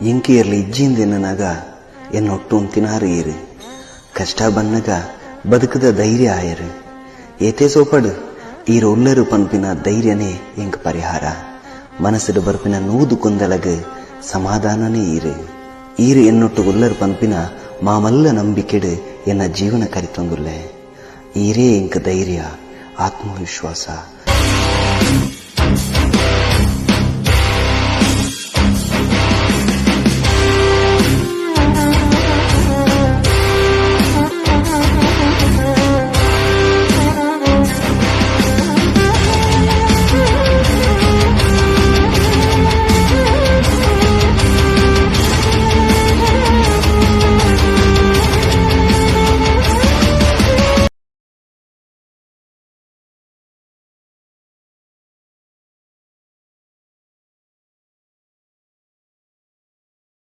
ಇಂಕಿಯರ್ಲಿ ಇಜ್ಜಿಂದೆನ್ನನಾಗ ಎನ್ನೊಟ್ಟು ತಿನಾರು ಈರು ಕಷ್ಟ ಬನ್ನಗ ಬದುಕದ ಧೈರ್ಯ ಆಯರು ಏತೆ ಸೋಪಡು ಈರು ಉಳ್ಳರು ಪನ್ಪಿನ ಧೈರ್ಯನೇ ಎಂಕ್ ಪರಿಹಾರ ಮನಸ್ಸಿಡು ಬರ್ಪಿನ ನೂದು ಕೊಂದಲಗ ಸಮಾಧಾನನೇ ಈರು ಎನ್ನೊಟ್ಟು ಉಳ್ಳರು ಪನ್ಪಿನ ಮಾಮಲ್ಲ ನಂಬಿಕೆಡು ಎನ್ನ ಜೀವನ ಕರಿತೊಂದುಲ್ಲೆ ಈರೇ ಎಂಕ್ ಧೈರ್ಯ ಆತ್ಮವಿಶ್ವಾಸ